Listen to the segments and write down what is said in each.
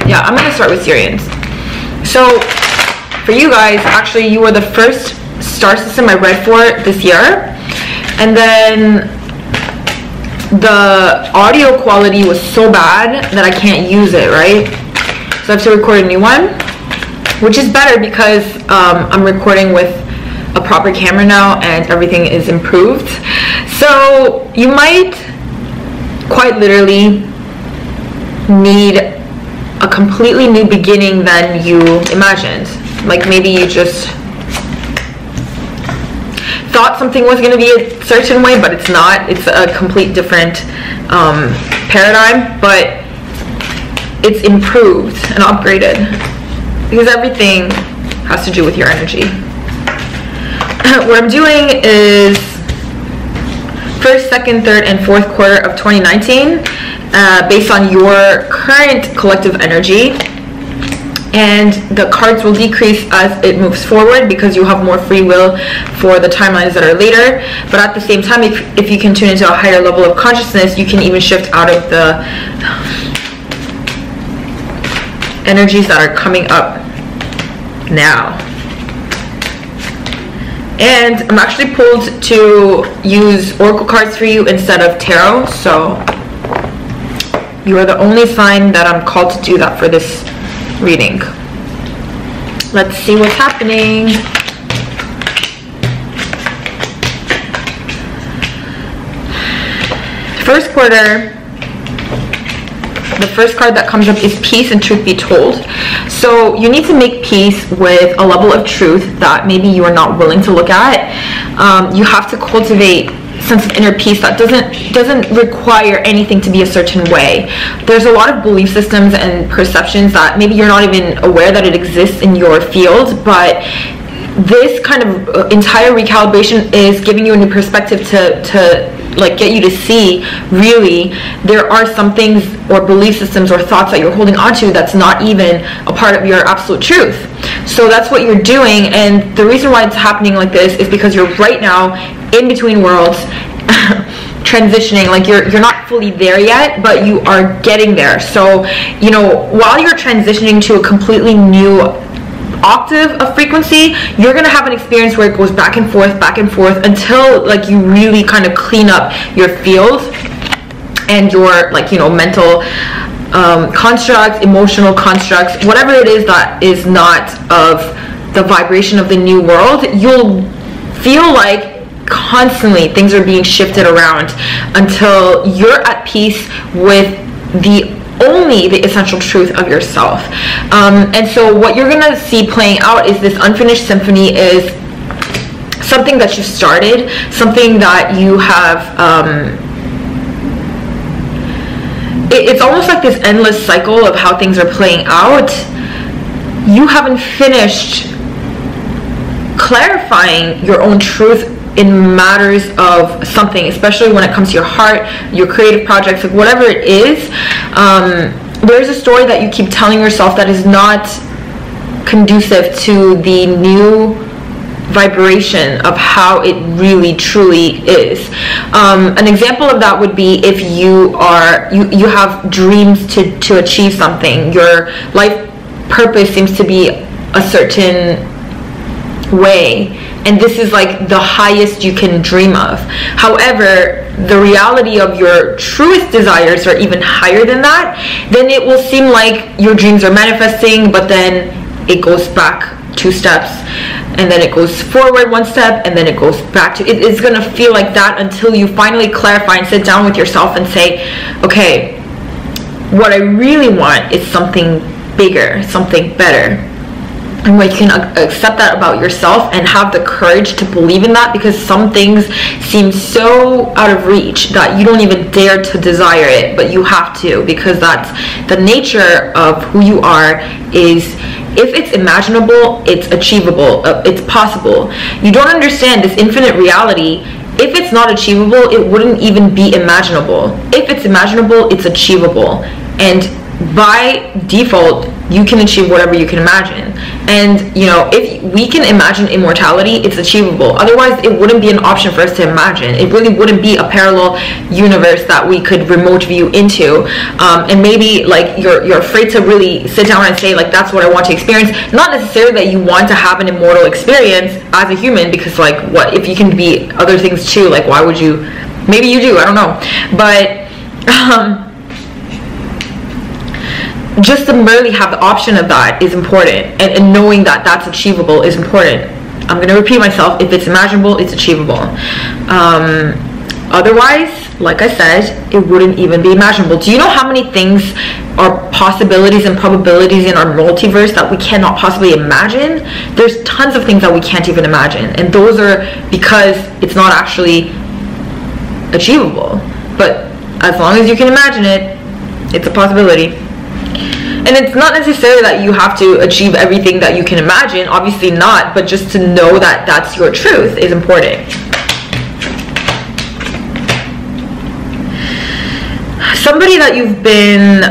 Yeah, I'm gonna start with Sirians. So for you guys, actually you were the first star system I read for this year, and then the audio quality was so bad that I can't use it, right? So I have to record a new one, which is better because I'm recording with a proper camera now and everything is improved. So you might quite literally need a completely new beginning than you imagined. Like maybe you just thought something was going to be a certain way, but it's not. It's a complete different paradigm, but it's improved and upgraded because everything has to do with your energy. What I'm doing is first, second, third, and fourth quarter of 2019 based on your current collective energy. And the cards will decrease as it moves forward because you have more free will for the timelines that are later. But at the same time, if you can tune into a higher level of consciousness, you can even shift out of the energies that are coming up now. And I'm actually pulled to use oracle cards for you instead of tarot. So you are the only sign that I'm called to do that for this reading. Let's see what's happening. First quarter, the first card that comes up is peace and truth be told. So you need to make peace with a level of truth that maybe you are not willing to look at. You have to cultivate sense of inner peace that doesn't require anything to be a certain way. There's a lot of belief systems and perceptions that maybe you're not even aware that it exists in your field, but this kind of entire recalibration is giving you a new perspective to like get you to see really there are some things or belief systems or thoughts that you're holding on to that's not even a part of your absolute truth. So that's what you're doing, and the reason why it's happening like this is because you're right now in between worlds, transitioning. Like you're not fully there yet, but you are getting there. So you know, while you're transitioning to a completely new octave of frequency, you're gonna have an experience where it goes back and forth until like you really kind of clean up your field and your, like, you know, mental constructs, emotional constructs, whatever it is that is not of the vibration of the new world. You'll feel like constantly things are being shifted around until you're at peace with only the essential truth of yourself. And so what you're gonna see playing out is this unfinished symphony is something that you started, something that you have it's almost like this endless cycle of how things are playing out. You haven't finished clarifying your own truth in matters of something, especially when it comes to your heart, your creative projects, like whatever it is. There's a story that you keep telling yourself that is not conducive to the new vibration of how it really truly is. An example of that would be if you have dreams to achieve something. Your life purpose seems to be a certain way, and this is like the highest you can dream of. However, the reality of your truest desires are even higher than that. Then it will seem like your dreams are manifesting, but then it goes back 2 steps, and then it goes forward 1 step, and then it goes back to it's gonna feel like that until you finally clarify and sit down with yourself and say, okay, what I really want is something bigger, something better. And when you can accept that about yourself and have the courage to believe in that, because some things seem so out of reach that you don't even dare to desire it, but you have to, because that's the nature of who you are. Is if it's imaginable, it's achievable, it's possible. You don't understand this infinite reality. If it's not achievable, it wouldn't even be imaginable. If it's imaginable, it's achievable. And by default, you can achieve whatever you can imagine. And you know, if we can imagine immortality, it's achievable. Otherwise, it wouldn't be an option for us to imagine. It really wouldn't be a parallel universe that we could remote view into. And maybe like you're afraid to really sit down and say like, that's what I want to experience. Not necessarily that you want to have an immortal experience as a human, because like, what if you can be other things too? Like, why would you? Maybe you do, I don't know. But just to merely have the option of that is important, and knowing that that's achievable is important. I'm going to repeat myself. If it's imaginable, it's achievable. Otherwise, like I said, it wouldn't even be imaginable. Do you know how many things are possibilities and probabilities in our multiverse that we cannot possibly imagine? There's tons of things that we can't even imagine, and those are because it's not actually achievable. But as long as you can imagine it, it's a possibility. And it's not necessarily that you have to achieve everything that you can imagine, obviously not, but just to know that that's your truth is important. Somebody that you've been,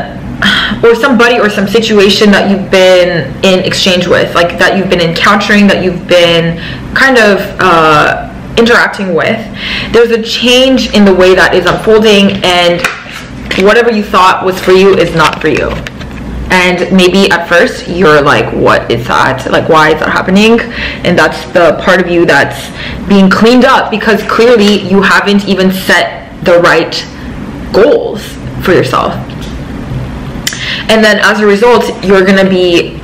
or somebody or some situation that you've been in exchange with, like that you've been encountering, that you've been kind of interacting with, there's a change in the way that is unfolding, and whatever you thought was for you is not for you. And maybe at first you're like, what is that? Like, why is that happening? And that's the part of you that's being cleaned up, because clearly you haven't even set the right goals for yourself. And then as a result, you're gonna be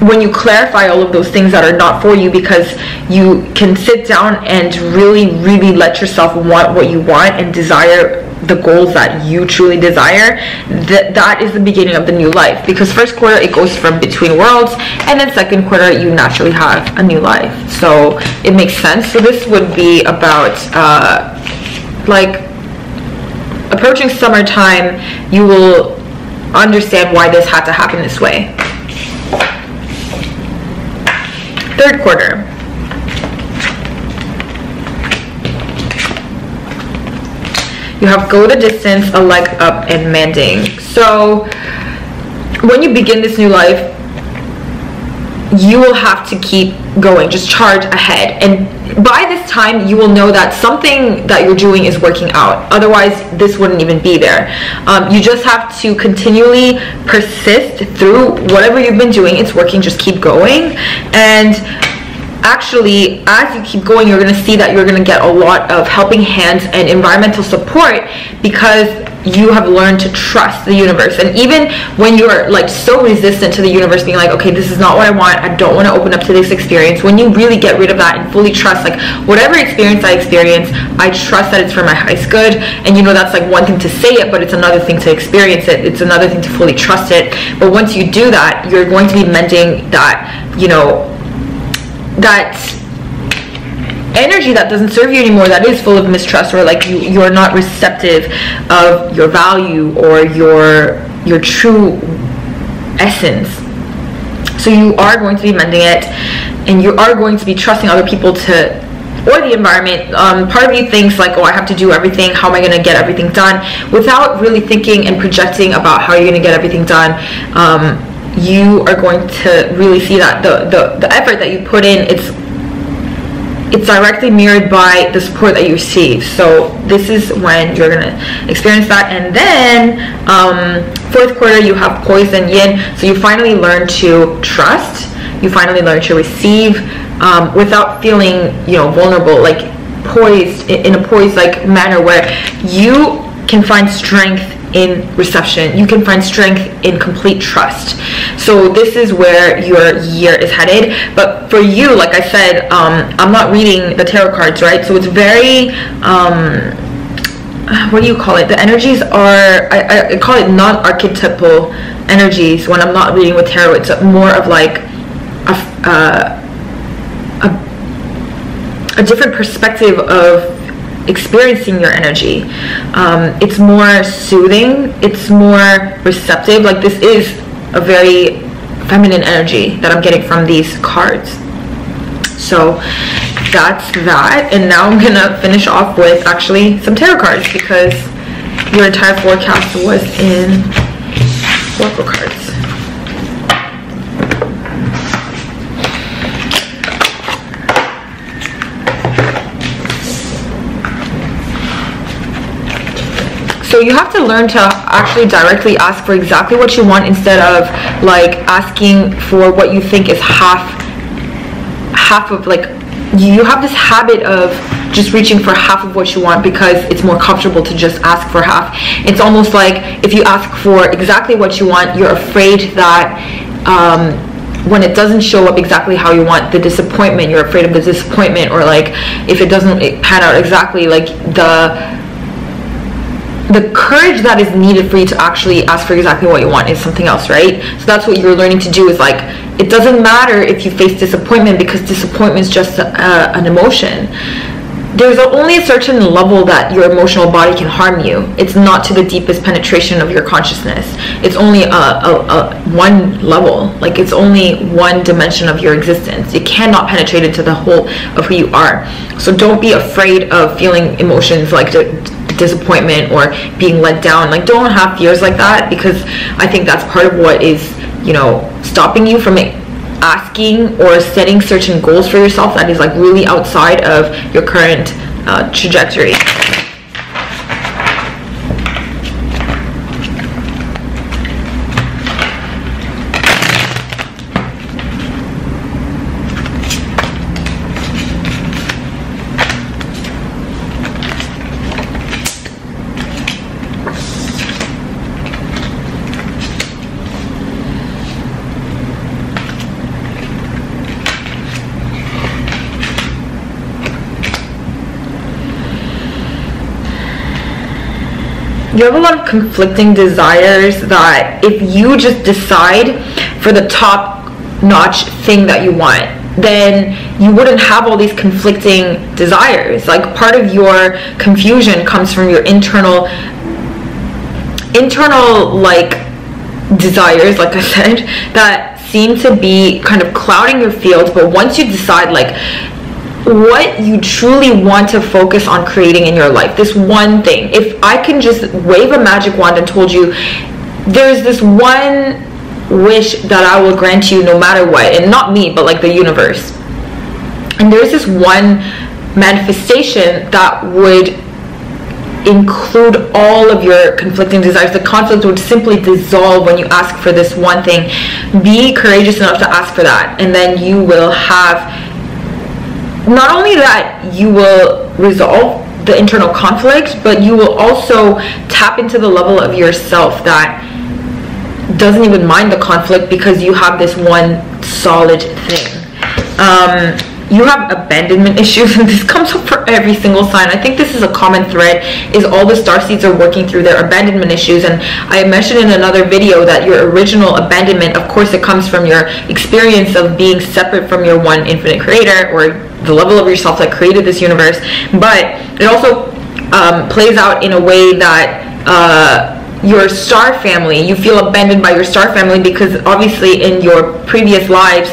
when you clarify all of those things that are not for you, because you can sit down and really let yourself want what you want and desire the goals that you truly desire, that is the beginning of the new life. Because first quarter, it goes from between worlds, and then second quarter, you naturally have a new life. So it makes sense. So this would be about like approaching summertime. You will understand why this had to happen this way. Third quarter. You have go the distance, a leg up, and mending. So when you begin this new life, you will have to keep going, just charge ahead. And by this time, you will know that something that you're doing is working out. Otherwise, this wouldn't even be there. You just have to continually persist through whatever you've been doing. It's working, just keep going. And actually, as you keep going, you're going to see that you're going to get a lot of helping hands and environmental support, because you have learned to trust the universe. And even when you're like so resistant to the universe being like, okay, this is not what I want, I don't want to open up to this experience, when you really get rid of that and fully trust, like, whatever experience I experience, I trust that it's for my highest good. And you know, that's like one thing to say it, but it's another thing to experience it. It's another thing to fully trust it. But once you do that, you're going to be mending that, you know, that energy that doesn't serve you anymore, that is full of mistrust, or like you're not receptive of your value or your true essence. So you are going to be mending it, and you are going to be trusting other people to, or the environment. Part of you thinks like, oh, I have to do everything, how am I going to get everything done, without really thinking and projecting about how you're going to get everything done. You are going to really see that the effort that you put in, it's directly mirrored by the support that you receive. So this is when you're gonna experience that. And then fourth quarter, you have poison yin. So you finally learn to trust, you finally learn to receive without feeling, you know, vulnerable, like poised, in a poised like manner, where you can find strength in reception, you can find strength in complete trust. So this is where your year is headed. But for you, like I said, I'm not reading the tarot cards, right? So it's very what do you call it? The energies are, I call it non-archetypal energies when I'm not reading with tarot. It's more of like a different perspective of experiencing your energy. It's more soothing, it's more receptive. Like, this is a very feminine energy that I'm getting from these cards. So that's that. And now I'm gonna finish off with actually some tarot cards, because your entire forecast was in Oracle cards. So you have to learn to actually directly ask for exactly what you want instead of like asking for what you think is half of, like, you have this habit of just reaching for half of what you want because it's more comfortable to just ask for half. It's almost like if you ask for exactly what you want, you're afraid that when it doesn't show up exactly how you want, the disappointment, you're afraid of the disappointment, or like if it doesn't pan out exactly, like the courage that is needed for you to actually ask for exactly what you want is something else, right? So that's what you're learning to do, is like, it doesn't matter if you face disappointment because disappointment is just an emotion. There's only a certain level that your emotional body can harm you. It's not to the deepest penetration of your consciousness. It's only one level, like it's only one dimension of your existence. It cannot penetrate into the whole of who you are. So don't be afraid of feeling emotions like disappointment or being let down. Like, don't have fears like that, because I think that's part of what is, you know, stopping you from asking or setting certain goals for yourself that is like really outside of your current trajectory. You have a lot of conflicting desires that if you just decide for the top-notch thing that you want, then you wouldn't have all these conflicting desires. Like, part of your confusion comes from your internal like desires, like I said, that seem to be kind of clouding your field. But once you decide like what you truly want to focus on creating in your life, this one thing, if I can just wave a magic wand and told you there's this one wish that I will grant you no matter what, and not me but like the universe, and there's this one manifestation that would include all of your conflicting desires, the conflict would simply dissolve when you ask for this one thing. Be courageous enough to ask for that, and then you will have, not only that you will resolve the internal conflict, but you will also tap into the level of yourself that doesn't even mind the conflict because you have this one solid thing. You have abandonment issues, and this comes up for every single sign. I think this is a common thread, is all the starseeds are working through their abandonment issues. And I mentioned in another video that your original abandonment, of course, it comes from your experience of being separate from your one infinite creator, or the level of yourself that created this universe. But it also plays out in a way that your star family, you feel abandoned by your star family because obviously in your previous lives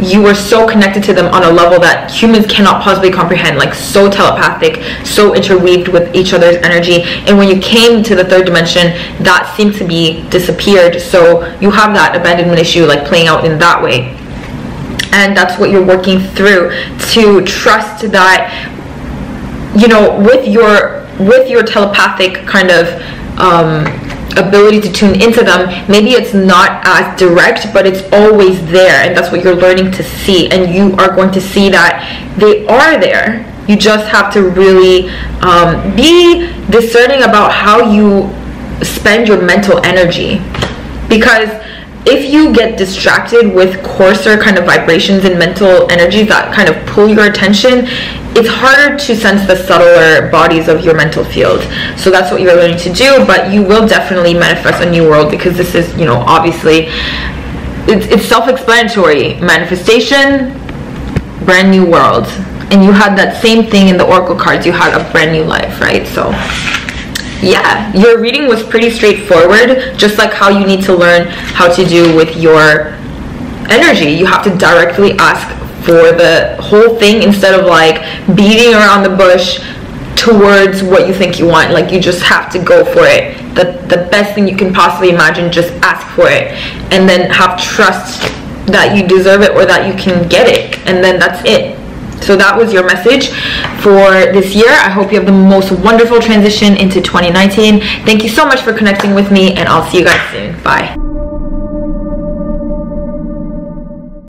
you were so connected to them on a level that humans cannot possibly comprehend, like so telepathic, so interweaved with each other's energy. And when you came to the third dimension, that seemed to be disappeared. So you have that abandonment issue like playing out in that way. And that's what you're working through, to trust that, you know, with your telepathic kind of ability to tune into them, maybe it's not as direct, but it's always there, and that's what you're learning to see. And you are going to see that they are there. You just have to really be discerning about how you spend your mental energy, because if you get distracted with coarser kind of vibrations and mental energies that kind of pull your attention, it's harder to sense the subtler bodies of your mental field. So that's what you're learning to do, but you will definitely manifest a new world, because this is, you know, obviously it's self-explanatory. Manifestation, brand new world. And you had that same thing in the oracle cards. You had a brand new life, right? So yeah, your reading was pretty straightforward, just like how you need to learn how to do with your energy. You have to directly ask for the whole thing instead of like beating around the bush, towards what you think you want. Like, you just have to go for it. The best thing you can possibly imagine, just ask for it, and then have trust that you deserve it or that you can get it, and then that's it. So that was your message for this year. I hope you have the most wonderful transition into 2019. Thank you so much for connecting with me, and I'll see you guys soon. Bye.